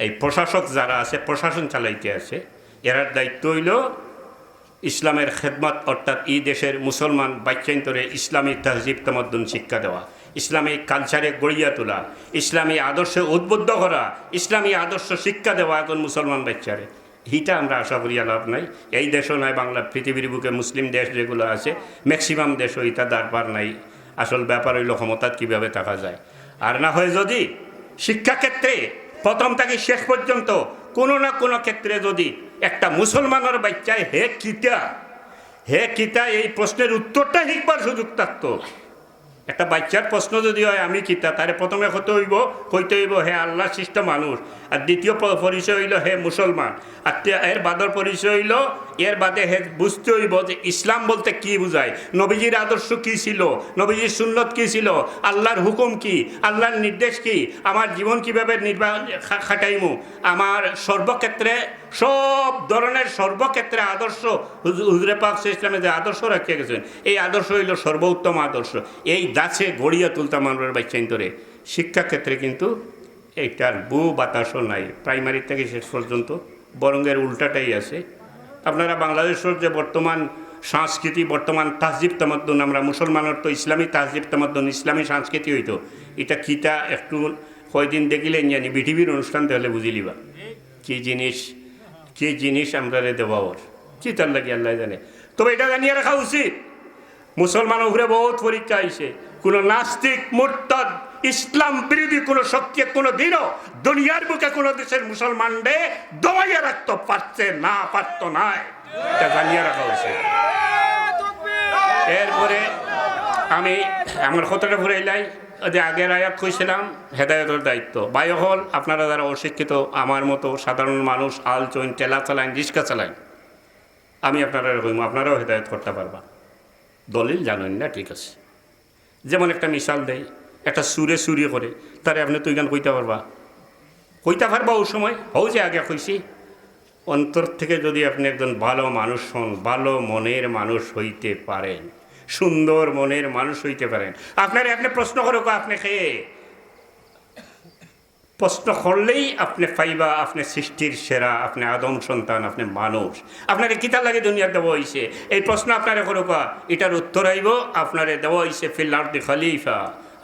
এই প্রশাসক যারা আছে, প্রশাসন চালাইতে আছে, এরার দায়িত্ব হইল ইসলামের খেদমত, অর্থাৎ এই দেশের মুসলমান বাচ্চান্তরে ইসলামী তহজিব তামাদ্দুন শিক্ষা দেওয়া, ইসলামী কালচারে গড়িয়া তোলা, ইসলামী আদর্শে উদ্বুদ্ধ করা, ইসলামী আদর্শ শিক্ষা দেওয়া এখন মুসলমান বাচ্চারে। এইটা আমরা আশা করি লাভ নাই। এই দেশও নয়, বাংলা পৃথিবীর বুকে মুসলিম দেশ যেগুলো আছে ম্যাক্সিমাম দেশও এটা দরবার নাই। আসল ব্যাপার হইল ক্ষমতাত কীভাবে থাকা যায়। আর না হয় যদি শিক্ষাক্ষেত্রে প্রথম থেকে শেষ পর্যন্ত কোনো না কোনো ক্ষেত্রে যদি একটা মুসলমানের বাচ্চায় হে কিতা এই প্রশ্নের উত্তরটা শিখবার সুযোগ থাকতো। একটা বাচ্চার প্রশ্ন যদি হয় আমি কিতা, তারে প্রথমে কইতে হইব হে আল্লাহ সৃষ্ট মানুষ, আর দ্বিতীয় পরিচয় হইল হে মুসলমান, আর এর বাদর পরিচয় হইল, এর বাদে হে বুঝতে হইব যে ইসলাম বলতে কি বুঝায়, নবীজির আদর্শ কি ছিল, নবীজির সুন্নত কি ছিল, আল্লাহর হুকুম কি, আল্লাহর নির্দেশ কি, আমার জীবন কীভাবে খাটাইমু, আমার সর্বক্ষেত্রে সব ধরনের সর্বক্ষেত্রে আদর্শ হুজুরে পাক ইসলামে যে আদর্শ রাখিয়া গেছেন, এই আদর্শ হইল সর্বোত্তম আদর্শ। এই দাছে গড়িয়া তুলতাম মানুষের বাচ্চান্তরে। শিক্ষাক্ষেত্রে কিন্তু এইটার বাতাসও নাই, প্রাইমারি থেকে শেষ পর্যন্ত, বরং এর উল্টাটাই আছে। আপনারা বাংলাদেশের যে বর্তমান সংস্কৃতি, বর্তমান তাহজিব তামাদ্দুন, আমরা মুসলমানের তো ইসলামী তাহজিব তামাদ্দুন, ইসলামী সংস্কৃতি হইতো, এটা কিতা একটু কয়দিন দেখিলে জানি বিটিভির অনুষ্ঠান তাহলে বুঝিলিবা কি জিনিস আমরা দেওয়া ওর কি তার লাগে আল্লাহ জানে। তবে এটা জানিয়ে রাখা উচিত, মুসলমান উপরে বহুত পরীক্ষা আইছে। কোনো নাস্তিক, মুরতাদ, ইসলাম বিরোধী কোনো শক্তি কোনো দিনও দুনিয়ার বুকে কোনো দেশের মুসলমানরে দমাইয়া রাখতে পারছে না, পারত নাই, এটা জানিয়ে রাখা উচিত। এরপরে আমি আমার কথাটা ঘুরাইলাই, যে আগের আয়াত কইছিলাম হেদায়তের দায়িত্ব বায়ু হল। আপনারা যারা অশিক্ষিত আমার মতো সাধারণ মানুষ, আল চইন টেলা চালাইন, রিক্সা চালাইন, আমি আপনারা কইম আপনারাও হেদায়ত করতে পারবা। দলিল জানেন না, ঠিক আছে। যেমন একটা মিশাল দেয়, একটা সুরে করে তারে আপনি তুই গান কইতে পারবা ওই সময় হও যে আগে কইছি। অন্তর থেকে যদি আপনি একজন ভালো মানুষ হন, ভালো মনের মানুষ হইতে পারেন, সুন্দর মনের মানুষ হইতে পারেন, আপনি প্রশ্ন করো আপনি খেয়ে প্রশ্ন করলেই আপনি পাইবা আপনি সৃষ্টির সেরা, আপনি আদম সন্তান, আপনি মানুষ, আপনার কিতা লাগে দুনিয়া দেওয়া হয়েছে, এই প্রশ্ন আপনারে করো, এটার উত্তর আইব আপনারে দেওয়া হয়েছে ফিল আরদি খলিফা,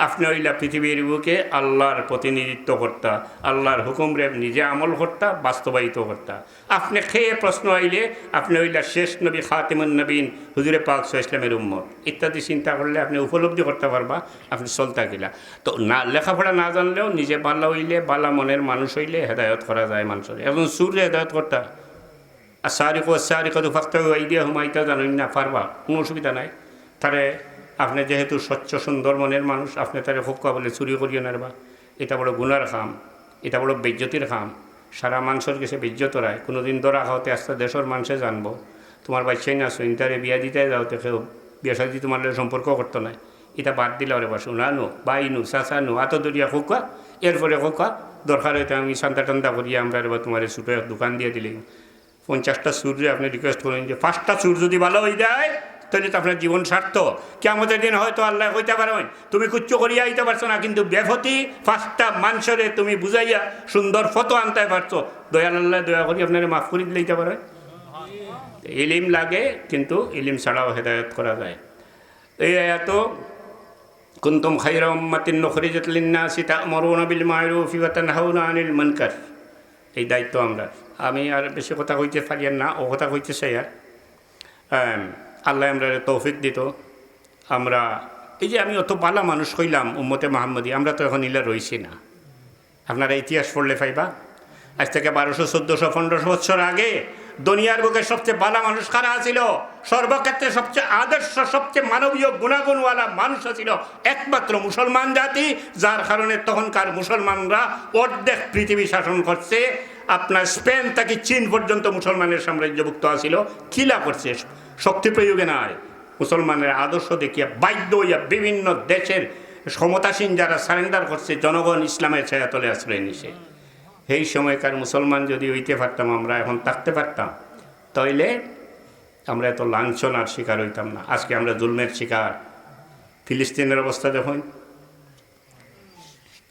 আপনি হইলা পৃথিবীর বুকে আল্লাহর প্রতিনিধিত্ব কর্তা, আল্লাহর হুকুম রে নিজে আমল কর্তা, বাস্তবায়িত কর্তা। আপনি খেয়ে প্রশ্ন আইলে আপনি হইলা শেষ নবী, খাতিমুন নবীন, হুজুরে পাক সাল্লাল্লাহু আলাইহি ওয়াসাল্লামের উম্মত ইত্যাদি চিন্তা করলে আপনি উপলব্ধি করতে পারবা আপনি চলতা গেলা। তো না লেখাপড়া না জানলেও নিজে ভালো হইলে, বালা মনের মানুষ হইলে হেদায়ত করা যায় মানুষের। এখন সুরে হেদায়ত কর্তা, আর সারিকু ফাক্তাউ আইদিয়াহুম, আইতা জানেন না, পারবা, কোনো অসুবিধা নাই। তারে আপনি যেহেতু স্বচ্ছ সুন্দর মনের মানুষ, আপনি তারে হুক্কা বলে চুরি করিয়ে নারবা, এটা বড় গুনার খাম, এটা বড় বেজ্জতির খাম, সারা মানুষের কাছে বেজ্জত রায়। কোনো দিন ধরা খাওয়াতে আসতে দেশের মানুষে জানবো তোমার বাচ্চাই না শুন, তারে বিয়া দিতে যাওতে কেউ বিয়া সাদি তোমার সম্পর্ক করতো না, এটা বাদ দিলে ওরে বাসু নানো বাইনু চাচানো আত দরিয়া হোকা, এরপরে হোকা দরকার হয়তো আমি সান্তা টান্তা করিয়া আমরা এবার তোমার ছোটো দোকান দিয়ে দিলে 50টা সুরে আপনি রিকোয়েস্ট করেন যে 5টা সুর যদি ভালো হয়ে যায় তাহলে তো আপনার জীবন স্বার্থ। কেমতের দিন হয়তো আল্লাহ কইতে পারেন তুমি কুচ্চ করিয়া আইতে পারছো না, কিন্তু বেফতি 5টা মানুষরে তুমি বুঝাইয়া সুন্দর ফটো আনতে পারছো, দয়াল আল্লাহ দয়া করি আপনারা মাফ করে দিতে পারেন। ইলিম লাগে, কিন্তু ইলিম ছাড়াও হেদায়ত করা যায়। এই এত কুনতুম খায়রা উম্মাতিন উখরিজাত লিন-নাসি তা'মুরুনা বিল মা'রুফি ওয়া তানহাউনা আনিল মুনকার, এই দায়িত্ব আমরা। আমি আর বেশি কথা কইতে পারি না, ও কথা কইতে চাই আর আল্লাহ আমরা তৌফিক দিত। আমরা এই যে আমি অত পালা মানুষ কইলাম উম্মতে মুহাম্মদী, আমরা তো এখন ইলা রইছি না। আপনারা ইতিহাস পড়লে পাইবা, আজ থেকে 1200, 1400, 1500 বছর আগে দুনিয়ার বুকে সবচেয়ে ভালো মানুষ কারা ছিল, সর্বক্ষেত্রে সবচেয়ে আদর্শ, সবচেয়ে মানবীয় গুণাগুণওয়ালা মানুষ ছিল একমাত্র মুসলমান জাতি, যার কারণে তখনকার মুসলমানরা অর্ধেক পৃথিবী শাসন করছে। আপনার স্পেন থেকে চীন পর্যন্ত মুসলমানের সাম্রাজ্যভুক্ত আছিল। কিলা করছে? শক্তি প্রয়োগে নয়, মুসলমানের আদর্শ দেখিয়া বাধ্য হইয়া বিভিন্ন দেশের ক্ষমতাসীন যারা সারেন্ডার করছে, জনগণ ইসলামের ছায়াতলে আশ্রয় নিছে। এই সময়কার মুসলমান যদি হইতে পারতাম, আমরা এখন থাকতে পারতাম, তাইলে আমরা এত লাঞ্ছনার শিকার হইতাম না। আজকে আমরা জুলমের শিকার। ফিলিস্তিনের অবস্থা দেখুন,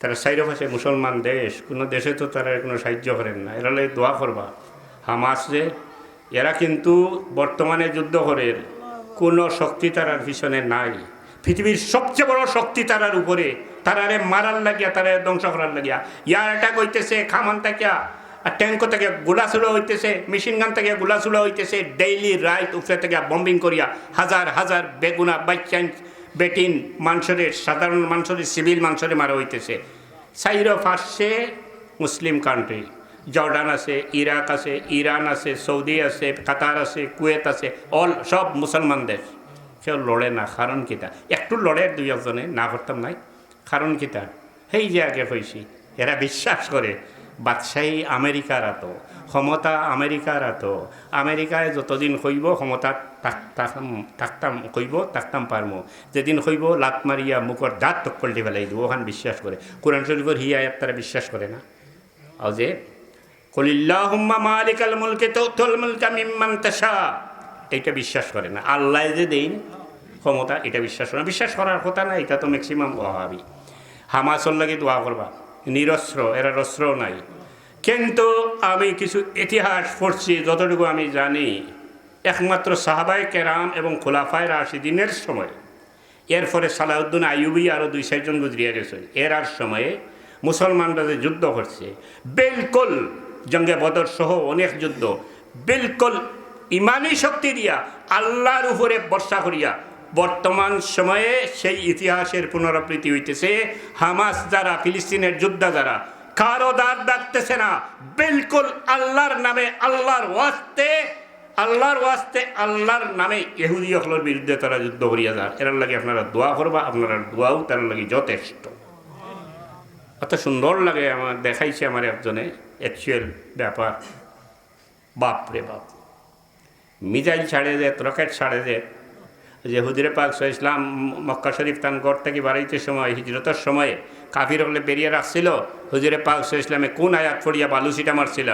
তারা চাইরোপাশে মুসলমান দেশ, কোনো দেশে তো তারা কোনো সাহায্য করেন না। এরা লাগে দোয়া করবা। হামাস যে এরা কিন্তু বর্তমানে যুদ্ধ করে, কোনো শক্তি তারার পিছনে নাই। পৃথিবীর সবচেয়ে বড় শক্তি তারার উপরে, তারারে মারার লাগিয়া, তারা ধ্বংস করার লাগিয়া। ইয়ার অ্যাটাক হইতেছে খামান থাকিয়া, আর ট্যাঙ্ক থেকে গোলাচুলা হইতেছে, মেশিন গান থেকে গোলাচুলা হইতেছে, ডেইলি রাইট উপরে থেকে বম্বিং করিয়া হাজার হাজার বেগুনা বাইচান বেটিন মানুষের, সাধারণ মানুষের, সিভিল মানুষের মারা হইতেছে। চাইরো পাশে মুসলিম কান্ট্রি, জর্ডান আছে, ইরাক আছে, ইরান আছে, সৌদি আছে, কাতার আছে, কুয়েত আছে, অল সব মুসলমান দেশ। কেউ লড়ে না, কারণ কিতা? একটু লড়ে দুই একজনে, না করতাম নাই, কারণ কিতা? সেই যে আগে হয়েছি, এরা বিশ্বাস করে বাদশাহী আমেরিকার আতো, ক্ষমতা আমেরিকার আতো, আমেরিকায় যতদিন হইব ক্ষমতা থাকতাম কইব, থাকতাম পারমো, যেদিন হইব লাত মারিয়া মুখর দাঁত তক্কলটি ফেলাই দিব, ওখান বিশ্বাস করে। কোরআন শরীফের হি আয়াত তারা বিশ্বাস করে না। আর যে কুলিল্লাহুম্মা মালিকাল মুলকি তু'তিল মুলকা মিম্মান তাশা, এইটা বিশ্বাস করে না। আল্লাহ যে দেন ক্ষমতা, এটা বিশ্বাস করে না। বিশ্বাস করার কথা না, এটা তো ম্যাক্সিমাম ওয়াহাবি। হামাসর লাগে দোয়া করবা, নিরস্ত্র, এরা অস্ত্রও নাই। কিন্তু আমি কিছু ইতিহাস পড়ছি, যতটুকু আমি জানি, একমাত্র সাহাবায়ে কেরাম এবং খোলাফায়ে রাশিদিনের সময়, এরপরে সালাউদ্দিন আইয়ুবী আরও 2-4 জন গুজরিয়া গেছেন, এর আর সময়ে মুসলমানরা যে যুদ্ধ করছে, বিলকুল জঙ্গে বদর সহ অনেক যুদ্ধ, বিলকুল ইমানি শক্তি দিয়া আল্লাহর উপরে ভরসা করিয়া, বর্তমান সময়ে সেই ইতিহাসের পুনরাবৃত্তি হইতেছে। হামাস যারা, ফিলিস্তিনের যোদ্ধা যারা, কারো দ্বার ডাকতেছে না, বিলকুল আল্লাহর নামে, আল্লাহর ওয়াস্তে, আল্লাহর ওয়াস্তে, আল্লাহর নামে ইহুদি হকলের বিরুদ্ধে তারা যুদ্ধ করিয়া যান। এরার লাগে আপনারা দোয়া করবা, আপনারা দোয়াও তার লাগে যথেষ্ট। অত সুন্দর লাগে আমার, দেখাইছে আমার একজনে অ্যাকচুয়াল ব্যাপার। বাপ রে বাপ, মিজাইল ছাড়ে দেয়, রকেট ছাড়ে দেয়। যে হুজুরে পাক ইসলাম মক্কা শরীফ তান গড় থেকে বাড়াইতে সময়, হিজরতের সময়ে কাফির হলে বেরিয়ে রাখছিল, হুজুরে পাক ইসলামে কোন আয়াত পড়িয়া বালুসিটা মারছিল?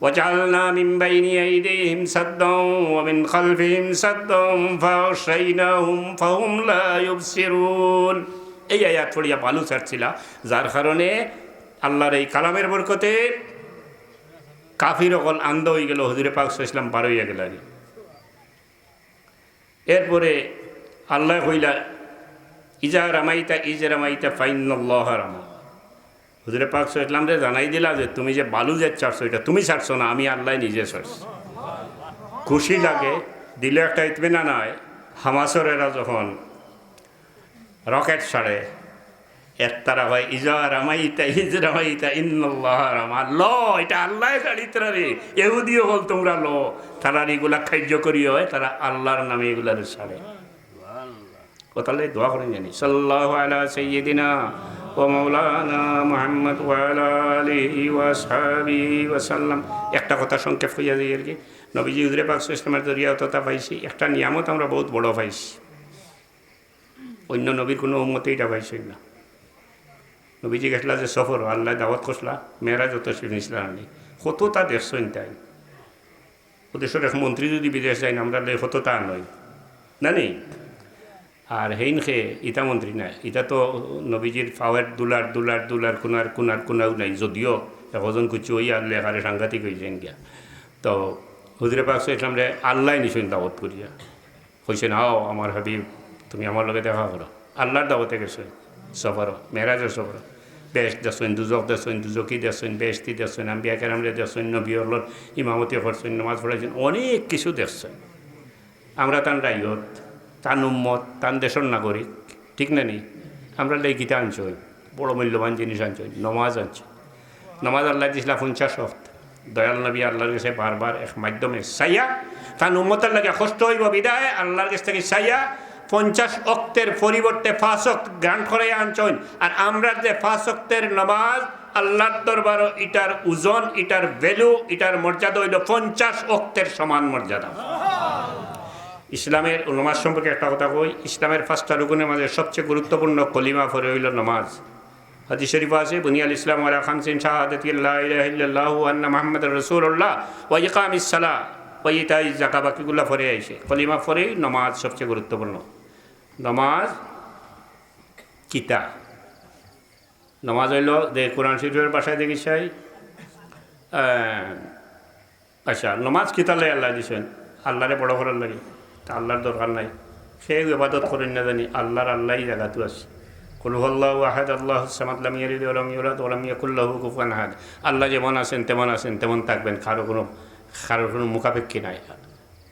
ওয়াজআলনা মিন বাইনি আইদিহিম সাদ্দাও ওয়া মিন খালফিহিম সাদ্দাও ফাগশাইনাহুম ফাহুম লা ইউবসিরুন। এই আয়াত পড়িয়া বালু ছাড়ছিল, যার কারণে আল্লাহর এই কালামের বরকতে কাফির অকল আন্ধ হয়ে গেল, হুজুরে পাক ইসলাম পার হইয়া গেল। এরপরে আল্লাহ কইলা ইজা রামাইতা ইজ রামাইতা ফাইনাল্লাহ রামা। হুজুরে পাক ইসলাম রে জানাই দিলা যে তুমি যে বালু যে ছাড়ছো, এটা তুমি ছাড়ছো না, আমি আল্লাহ নিজে ছাড়ছি। খুশি লাগে, দিলে একটা ইতমিনান হয়। হামাসরেরা যখন রকেট ছাড়ে, একতারা হয় ইজা রামাইতা ইজ রামাইতা ইন্নাল্লাহ রামা। ল এটা আল্লাহ ছাড়িতরা রে, ইহুদিও হল তোমরা ল, তারা এগুলা খাদ্য করি হয়, তারা আল্লাহর নামে এগুলার ছাড়ে। কোথালে দোয়া করেন জানি, সাল্লাল্লাহু আলা সাইয়্যিদিনা ওয়া মাওলানা মুহাম্মদ ওয়া আলা আলিহি ওয়া আসহাবিহি ওয়া সাল্লাম। একটা কথা সংক্ষেপ হইয়া যাই আর কি। নবীজি হুজুরে পাক ইসলামের জরিয়াততা পাইছি, একটা নিয়ামত আমরা বহুত বড় পাইছি, অন্য নবীর কোনো উম্মতে এটা পাইছি না। নবীজি গেছলা যে সফর, আল্লাহ দাওয়াত করছিলা, মেয়েরা যত শুনিছিলাম আমি, কতটা দেখছেন তাই। ওদেশের এক মন্ত্রী যদি বিদেশ যায় না, আমরা কতটা নয় না নেই। আর হেইন খে ইটা মন্ত্রী না, এটা তো নবীজির ফাওয়ার দুলার দুলার দুলার কোনার কোনার কোনাও নাই, যদিও এখন কুচু ওই আর লেখারে সাংঘাতিক হয়েছেন গিয়া। তো হুজুরে পাক ইসলাম রে আল্লাহ নিছেন দাওয়াত করিয়া, কইছেন আও আমার হাবিব তুমি আমার লগে দেখা করো। আল্লাহর দাওয়াতে গেছেন সফর, মেরাজের সফর। বেশ দেখছেন, দুজক দেখছেন, দুজকি দেখছেন, বেশতি দেখছেন, আম্বিয়া কেরামরে দেখছেন, নবী হলর ইমামতি করছেন, নামাজ পড়াইছেন, অনেক কিছু দেখছেন। আমরা তান রাইয়ত, তান উম্মত, তান দেশের নাগরিক, ঠিক না নি? আমরা লেগিতে আনছই, বড় মূল্যবান জিনিস আনছই, নমাজ আনছি। নমাজ আল্লাহ দিয়েছিলাম 50 ওয়াক্ত। দয়াল নবী আল্লাহর কাছে বারবার এক মাধ্যমে চাইয়া, তান উম্মতের লাগে কষ্ট হইব বিদায় আল্লাহর কাছ থেকে চাইয়া 50 ওয়াক্তের পরিবর্তে 5 ওয়াক্ত গ্রান্ট করাই আনছইন। আর আমরা যে 5 ওয়াক্তের নামাজ আল্লাহর দরবারও এটার ওজন, এটার ভ্যালু, এটার মর্যাদা হইল 50 ওয়াক্তের সমান মর্যাদা। ইসলামের নামাজ সম্পর্কে একটা কথা কই, ইসলামের 5টা রুকুনের মাঝে সবচেয়ে গুরুত্বপূর্ণ কলিমা পড়ে হইল নামাজ। হাদিস শরীফ আছে, বুনিয়াল ইসলাম আলা খামসিন শাহাদাতি লা ইলাহা ইল্লাল্লাহু ওয়া আন্না মুহাম্মাদুর রাসূলুল্লাহ ওয়া ইকামিস সালাহ ওয়া ইতাইজ যাকাত, বাকিগুলো পড়ে আইছে। কলিমা পড়েই নামাজ সবচেয়ে গুরুত্বপূর্ণ। নামাজ কিতা নমাজ হইল যে কোরআন শরীফের বাসায় দেখি চাই আচ্ছা নমাজ কিতালে আল্লাহ দিছেন আল্লাহরে বড় করার লাগে তা আল্লাহর দরকার নাই সেই ইবাদত করেন না জানি আল্লাহই জায়গাতো আছে কুল হুয়াল্লাহু আহাদ আল্লাহুস সামাদ লাম ইয়ালিদ ওয়া লাম ইউলাদ ওয়া লাম ইয়াকুল লাহু কুফুয়ান আহাদ। আল্লাহ যেমন আছেন তেমন থাকবেন, কারো কোনো মুখাপেক্ষী নাই।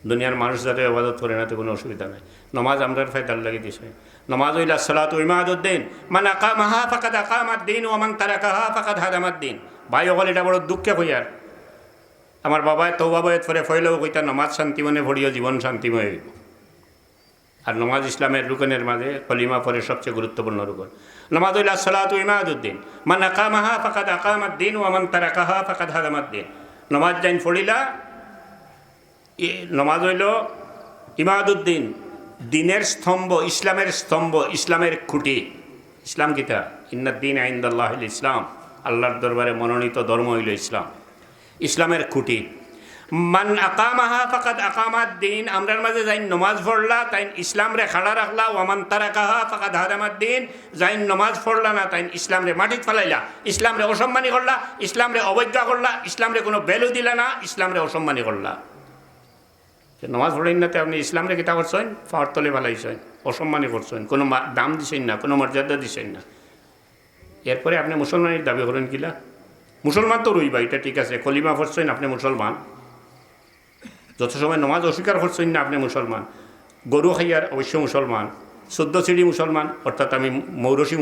দুনিয়ার মানুষ যাতে ইবাদত করে না তো কোনো অসুবিধা নাই। নমাজ আমরার ফায়দার লাগে দিছে। নমাজ হইলা সালাতু ইমাদুদ্দিন, মান আকামাহা ফাকাদ আকামাদ্দিন ওয়া মান তারাকাহা ফাকাদ হাদামাদ্দিন। ভাই ওগল এটা বড় দুঃখে কইয়ার। আমার বাবায় তওবা বয়ত করে ফয়লেও কইতা নমাজ শান্তিমনে ভরিও জীবন শান্তিময় হইব। আর নমাজ ইসলামের রুকনের মাঝে কলিমা পরে সবচেয়ে গুরুত্বপূর্ণ রুকন। নমাজ হইলা সালাতু ইমাদুদ্দিন, মান আকামাহা ফাকাদ আকামাদ্দিন ওয়া মান তারাকাহা ফাকাদ হাদামাদ্দিন। নমাজ যাইন ফড়িলা, নমাজ হইল ইমাদুদ্দিন, দিনের স্তম্ভ, ইসলামের স্তম্ভ, ইসলামের খুঁটি। ইসলাম কিতা? ইন্নাদ্দিন ইনদাল্লাহিল ইসলাম, আল্লাহর দরবারে মনোনীত ধর্ম হইল ইসলাম, ইসলামের খুঁটি। মান আকামাহা ফাকাদ আকামাদ্দিন, আমরার মাঝে যাই নমাজ পড়লা তাই ইসলাম রে খাড়া রাখলা। ওয়ামান তারাকাহা ফাকাদ হাদামাদ্দিন, যাই নমাজ পড়লা না তাই ইসলাম রে মাটিত ফেলাইলা, ইসলাম রে অসম্মানী করলা, ইসলাম রে অবজ্ঞা করলা, ইসলাম রে কোনো ভ্যালু দিলা না, ইসলাম রে অসম্মানী করলা। নমাজ পড়েন না আপনি ইসলাম রে কিতা করছেন? পাওয়ার তলে ফেলাইছেন, অসম্মানী করছেন, কোনো দাম দিছেন না, কোনো মর্যাদা দিছেন না। এরপরে আপনি মুসলমানের দাবি করেন কিলা? মুসলমান তো রইবা, এটা ঠিক আছে, কলিমা পড়ছেন আপনি মুসলমান। যত সময় নমাজ অস্বীকার করছেন না আপনি মুসলমান। গরু খাইয়ার অবশ্য মুসলমান, 14 সিঁড়ি মুসলমান, অর্থাৎ আমি মৌরসী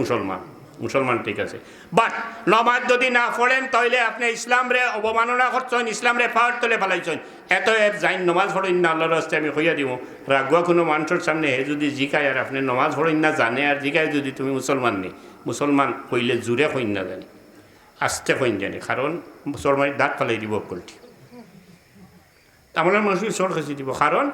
মুসলমান ঠিক আছে। বাট নমাজ যদি না পড়েন তাহলে আপনি ইসলাম রে অবমাননা করছেন, ইসলাম রে পাওয়ার তলে ফেলাইছেন। এত যাইন নমাজ পড়েন না, আল্লাহর রাস্তায় আমি কইয়া দিব। রাগুয়া কোনো মানুষের সামনে হে যদি জিকায় আর আপনি নমাজ পড়েন না জানে আর জিকায় যদি তুমি মুসলমান নেই, মুসলমান কইলে জুড়ে কইন না জানি, আস্তে কইন জানি, কারণ মুসলমানের দাঁত ফেলাই দিব কলটি। আমার মানুষকে চোর খেঁচি দিব, কারণ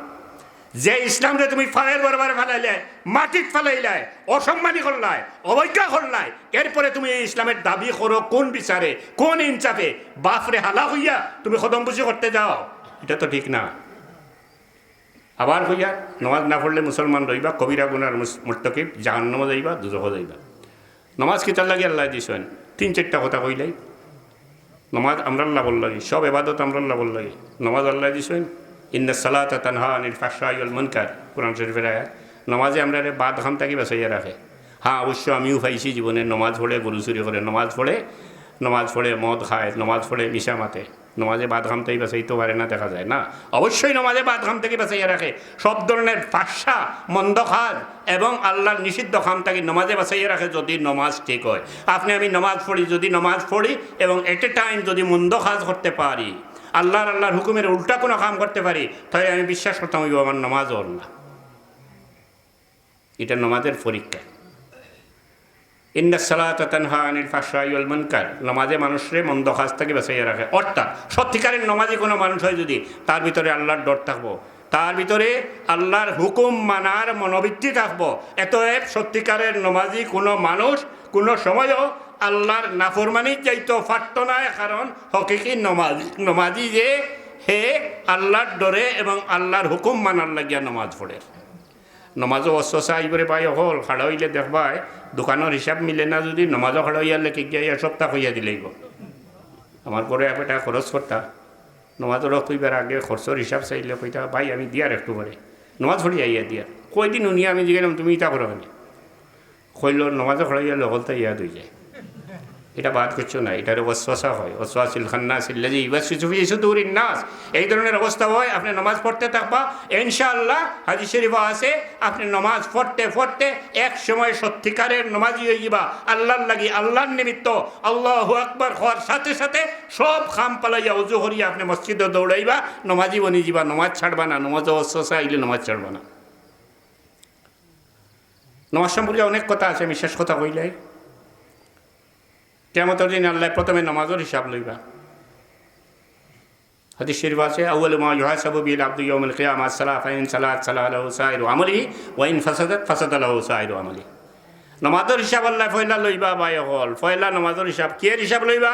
যে ইসলামরে তুমি ফালের বরাবরে ফেলাইলে, মাটিত ফেলাইলাই, অসম্মানী করলাই, অবজ্ঞা করলাই, এরপরে তুমি এই ইসলামের দাবি করো কোন বিচারে, কোন ইনসাফে? বাপরে হালা হইয়া তুমি খদমবুজি করতে যাও, এটা তো ঠিক না। আবার হইয়া নমাজ না পড়লে মুসলমান রইবা, কবিরা গুনার মুর্তকিব, জাহান্নামে যাইবা, দুজখে যাইবা। নমাজ কিতার লাগে আল্লাহ দিছেন 3-4টা কথা কইলাই। নমাজ আমরা আল্লাহ বললাম, সব এবাদত আমরা আল্লাহ বললাম। নমাজ আল্লাহ দিছেন ইন্না সালাতা তানহা আনিল ফাহশাই ওয়াল মুনকার, কোরআন শরীফের আয়াত। নমাজে আমরা বাদ খাম থাকি বাঁচাইয়া রাখে। হ্যাঁ অবশ্য আমিও পাইছি জীবনে, নমাজ পড়ে গরু চুরি করে, নমাজ পড়ে মদ খায়, নমাজ পড়ে মিশা মাতে, নমাজে বাদ খাম থেকে বাঁচাইতে পারে না, দেখা যায় না। অবশ্যই নমাজে বাদ খাম থেকে বাঁচাইয়া রাখে। সব ধরনের ফাহশা, মন্দ খাদ এবং আল্লাহর নিষিদ্ধ খাম থেকে নমাজে বাঁচাইয়া রাখে যদি নমাজ ঠিক হয়। আপনি আমি নমাজ পড়ি, যদি নমাজ পড়ি এবং এট এ টাইম যদি মন্দ কাজ করতে পারি, আল্লাহর হুকুমের উল্টা কোনো কাম করতে পারি, তাহলে আমি বিশ্বাস করতাম হইব আমার নমাজ হল না। এটা নমাজের পরীক্ষা। ইন্না সালাতা তানহা আনিল ফাহশাই ওয়াল মুনকার, নমাজে মানুষরে মন্দ কাজ থেকে বাঁচাইয়া রাখে। অর্থাৎ সত্যিকারের নমাজি কোনো মানুষ হয় যদি, তার ভিতরে আল্লাহর ডর থাকবো, তার ভিতরে আল্লাহর হুকুম মানার মনোবৃত্তি থাকবো। এতএব সত্যিকারের নমাজি কোনো মানুষ কোনো সময়ও আল্লাহর নাফরমানি যাইতো পারত না, কারণ হকিকি নমাজি যে হে আল্লাহর ডরে এবং আল্লাহর হুকুম মানার লাগিয়া নমাজ পড়ে। নমাজও অস্বসা আইবরে পাই হল খাড়া হইলে দেখবাই দোকানের হিসাব মিলে না, যদি নমাজও খাড়া হইয়া লেখে গিয়া সপ্তাহ হইয়া দিলেইব। আমার করে একটা খরচ করতা, নমাজের কইবার আগে খরচর হিসাব চাইলে কইতা ভাই আমি দিয়ার একটু করে নমাজ পড়িয়া ইয়া দিয়া কয়দিন উনিয়া আমি জিজ্ঞাসলাম তুমি ইটা করো কেন? কইল নমাজও খাড়া হইয়া লগলতা ইয়াদ হয়ে যায়। এটা বাদ করছো না, এটার ওয়াসওয়াসা হয়। ওয়াসওয়াসিল খান্নাসিল্লাযী ইউওয়াসওয়িসু ফী সুদুরিন নাস, এই ধরনের অবস্থা হয়। আপনি নামাজ পড়তে থাকবা, ইনশাআল্লাহ হাদিস শরীফে আছে আপনি নামাজ পড়তে পড়তে এক সময় সত্যিকারের নামাজি হয়ে যাবা, আল্লাহর লাগি, আল্লাহর নিমিত্ত। আল্লাহু আকবার হওয়ার সাথে সাথে সব খাম পালাইয়া ওযু করিয়া আপনি মসজিদে দৌড়াইবা, নামাজি বনি যাবা, নামাজ ছাড়বা না। নামাজ ওয়াসওয়াসা আইলে নামাজ ছাড়বা না। নামাজ সম্পর্কে অনেক কথা আছে, আমি শেষ কথা কইলাই। কিয়ামতের দিন আল্লাহ প্রথমে নামাজের হিসাব লইবা। হাদিস শরীফ আছে আউয়ালু মা ইউহাসাবু বিল আবদু ইয়াউমুল কিয়ামাহ আস-সালাহ, ফাইন সালাত সালাহ লাহু সাইরু আমালিহি ওয়া ইন ফাসাদাত ফাসাদা লাহু সাইরু আমালিহি। নামাজের হিসাব আল্লাহ পয়লা লইবা বাই হল, পয়লা নামাজের হিসাব। কিয়ের হিসাব লইবা?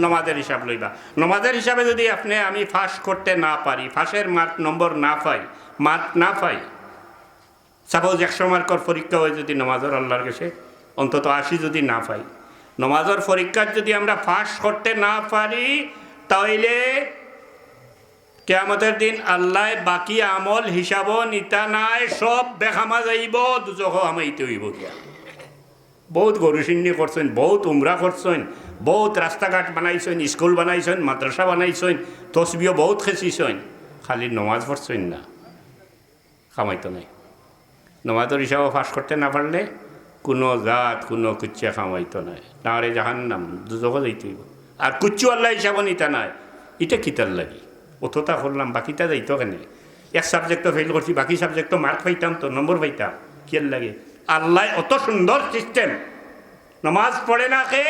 নামাজের হিসাব লইবা। নামাজের হিসাবে যদি আমি ফাঁস করতে না পারি, ফাঁসের নম্বর মার্ক না পাই, সাপোজ 100 মার্কের পরীক্ষা হয় যদি নামাজের আল্লাহর কাছে অন্তত 80 যদি না পাই, নমাজের পরীক্ষার যদি আমরা পাস করতে না পারি তাহলে কিয়ামতের দিন আল্লাহ বাকি আমল হিসাব নিতা নাই, সব বেখামা যাইব, দুজখ আমাইতে হইব। গিয়া বহুত গরুসিন্নি করছেন, বহুত উমরা করছেন, বহুত রাস্তাঘাট বানাইছেন, স্কুল বানাইছেন, মাদ্রাসা বানাইছেন, তসবিও বহুত খেঁচিছেন, খালি নমাজ পড়ছেন না, কামাইতো নাই। নমাজের হিসাবে ফাঁস করতে না পারলে কোনো জাত কোনো কুচ্চা কামাইতো নাই, নারে জাহান্নাম, দুজখ যাইতে হইব। আর কুচ্চু আল্লাহ হিসাব নিতা নাই, এটা কিতার লাগি অতটা করলাম, বাকিটা যাইতো কেনে? এক সাবজেক্টও ফেল করছি, বাকি সাবজেক্টও মার্ক পাইতাম, তো নম্বর পাইতাম, কিয়ার লাগে? আল্লাহ অত সুন্দর সিস্টেম। নমাজ পড়ে না কে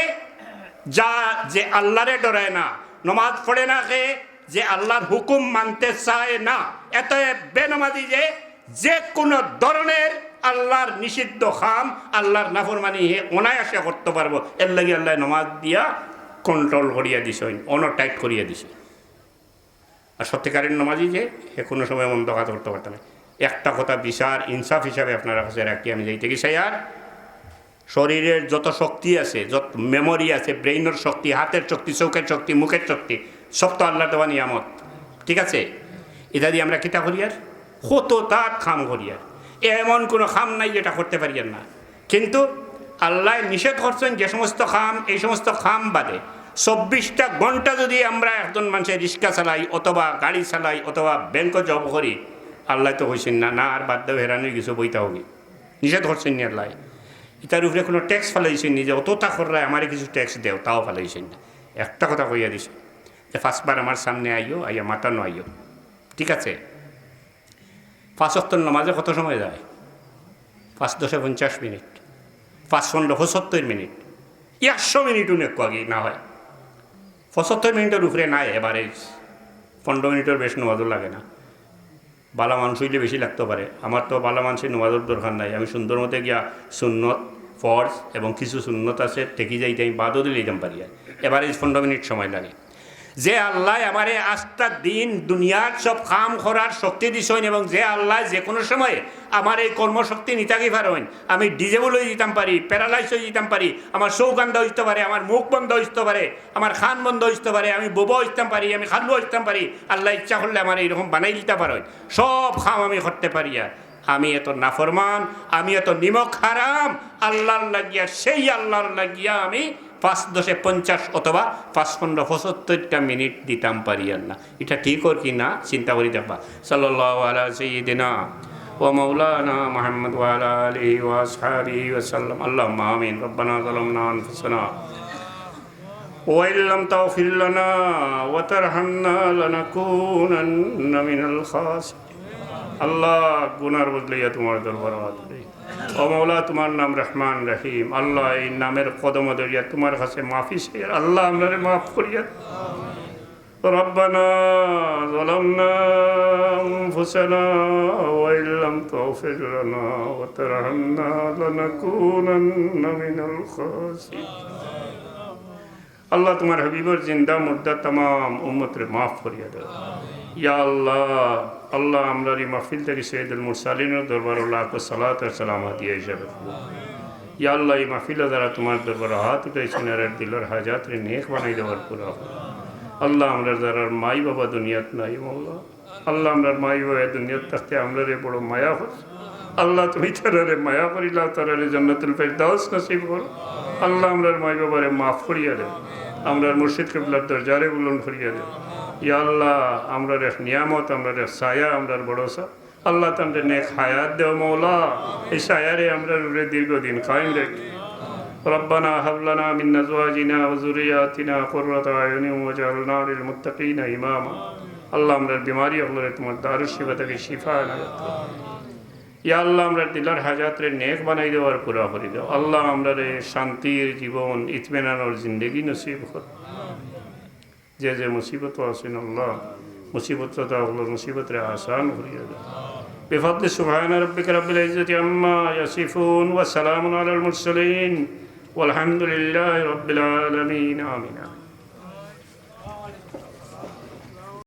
যা যে আল্লাহরে ডরায় না, নমাজ পড়ে না কে যে আল্লাহর হুকুম মানতে চায় না, এত বেনমাজি যে কোনো ধরনের আল্লাহর নিষিদ্ধ খাম, আল্লাহর নাফরমানি হে অনায়াসে করতে পারবো। এর লাগে আল্লাহ নমাজ দিয়া কন্ট্রোল করিয়া দিছেন, টাইট করিয়া দিছে। আর সত্যিকারের নমাজি যে কোনো সময় মন্দ কাজ করতে পারতাম না। একটা কথা বিচার ইনসাফ হিসাবে আপনারা কাছে রাখি, আমি যাইতে গেছি আর শরীরের যত শক্তি আছে, যত মেমোরি আছে, ব্রেইনের শক্তি, হাতের শক্তি, চৌকের শক্তি, মুখের শক্তি, সব তো আল্লাহ দেওয়া নিয়ামত, ঠিক আছে? এটা দিয়ে আমরা কিতা করি আর কত তার খাম করি আর, এমন কোনো খাম নাই যেটা করতে পারি আর না। কিন্তু আল্লাহ নিষেধ করছেন যে সমস্ত খাম, এই সমস্ত খাম বাদে 24টা ঘন্টা যদি আমরা একজন মানুষের রিক্সা চালাই অথবা গাড়ি চালাই অথবা ব্যাংক জব করি, আল্লাহ তো কইছেন না না আর বাদ দেও, হেরানোই কিছু বইতে হবে, নিষেধ করছেন নি আল্লাহ। এটার উপরে কোনো ট্যাক্স ফেলাইছেন নি যে অতটা করলে আমারে কিছু ট্যাক্স দেও, তাও ফেলাইছেন না। একটা কথা কইয়া দিছে যে ফার্স্টবার আমার সামনে আইও, আইয়া মাতানো আইও, ঠিক আছে? 5 ওয়াক্ত নামাজে কত সময় যায়? 5 10 50 মিনিট, 5 15 75 মিনিট, 100 মিনিট অনেক আগে না হয়, 75 মিনিটের উপরে নাই এভারেজ। 15 মিনিটের বেশ নামাজও লাগে না। বালা মানুষ হইলে বেশি লাগতে পারে, আমার তো বালা মানুষের নামাজের দরকার নাই। আমি সুন্দর মতো গিয়া সুন্নত, ফরজ এবং কিছু সুন্নত আছে টেকি যাইতে আমি বাদও দিলে যেতাম পারি। আর এভারেজ 15 মিনিট সময় লাগে। যে আল্লাহ আমারে আজটা দিন দুনিয়ার সব কাম করার শক্তি দিছেন, এবং যে আল্লাহ যে কোনো সময় আমার এই কর্মশক্তি নিতাকি পারেন, আমি ডিজেবল হয়ে যেতাম পারি, প্যারালাইজ হয়ে যেতাম পারি, আমার চোখ বন্ধ হইতে পারে, আমার মুখ বন্ধ হইতে পারে, আমার খান বন্ধ হইতে পারে, আমি বোবা হইতাম পারি, আমি খালু হইতাম পারি, আল্লাহ ইচ্ছা করলে আমার এইরকম বানাই দিতে পারেন, সব খাম আমি করতে পারি। আর আমি এত নাফরমান, আমি এত নিমক হারাম, আল্লাহর লাগিয়া, সেই আল্লাহর লাগিয়া আমি 5 10 50 অথবা 5 15 75টা মিনিট দিতাম পারি আর না। এটা ঠিক ওর কি না চিন্তা করি দেখবা। সাল্লাল্লাহু আলা সাইয়্যিদিনা ওয়া মাওলানা মুহাম্মদ ওয়া আলা আলিহি ওয়া আসহাবিহি ওয়া সাল্লাম। আল্লাহুম্মা আমিন। রব্বানা যালামনা আনফুসানা ওয়া ইল্লাম তাগফির লানা ওয়া তারহামনা লানাকুনান্না মিনাল খাসিরিন। আল্লাহ গুনার বদলে তোমার দরবারে হাত দেই। ও মৌলা, তোমার নাম রহমান রহিম, আল্লাহ এই নামের কদম দরিয়া তোমার কাছে মাফি চাই। আল্লাহ আমরা মাফ করিয়া। রব্বানা যালামনা আনফুসানা ওয়া ইল্লাম তাগফির লানা ওয়া তারহামনা লানাকুনান্না মিনাল খাসিরিন। আল্লাহ তোমার হাবিবের জিন্দা মুর্দা तमाम উম্মতের মাফ করিয়া দাও ইয়া আল্লাহ। আল্লাহ আমরা এই মাহফিল থেকে সৈয়দুল মুরসালিনের দরবারে লাখ সালাত আর সালাম হাদিয়া হিসাবে ইয়া আল্লাহ এই মাহফিলে যারা তোমার দরবারে হাত উঠাইছেন আর দিলের হাজাত রে নেক বানাই দেওয়ার পুরা। আল্লাহ আমরা যারা মাই বাবা দুনিয়াত নাই মৌলা, আল্লাহ আমরা মাই বাবা দুনিয়াত থাকতে আমরা রে বড় মায়া হচ্ছে। আল্লাহ তুমি তারারে মায়া করিলা, তারারে জান্নাতুল ফেরদাউস নসিব করো। আল্লাহ আমরার মাই বাবারে মাফ করিয়া দেব, আমরার মুর্শিদ কিবলার দরজারে বুলন্দ করিয়া দেব ইয়া আল্লাহ। আমরার এক নিয়ামত, আমরার এক ছায়া, আমরার ভরসা। আল্লাহ তাদের নেক হায়াত দেও মৌলা, এই ছায়ারে আমরার উপরে দীর্ঘদিন কায়েম রেখে। রব্বানা হাব লানা মিন আজওয়াজিনা ওয়া যুররিয়াতিনা কুররাতা আয়ুনিন ওয়াজআলনা লিল মুত্তাকিনা ইমামা। আল্লাহ আমরার বিমারি আল্লাহরে তোমার দারুশ শিফা থেকে শিফা এনায়েত করো ইয়া আল্লাহ। আমরা দিলার হাজাতরে নেক বানাই দেওয়ার পুরা করে দাও আল্লাহ। আমরা শান্তির জীবন, ইতমিনানোর জিন্দগি নসিব করো। যে যে মুসিবত আছেন আল্লাহ, মুসিবতটা আল্লাহ মুসিবতরে আসান করিয়া দাও। বিফাদলি সুবহানা রাব্বিকা রাব্বিল ইজ্জাতি আম্মা ইয়াসিফুন ওয়া সালামুন আলাল মুরসালিন ওয়াল হামদুলিল্লাহি রাব্বিল আলামিন। আমিন।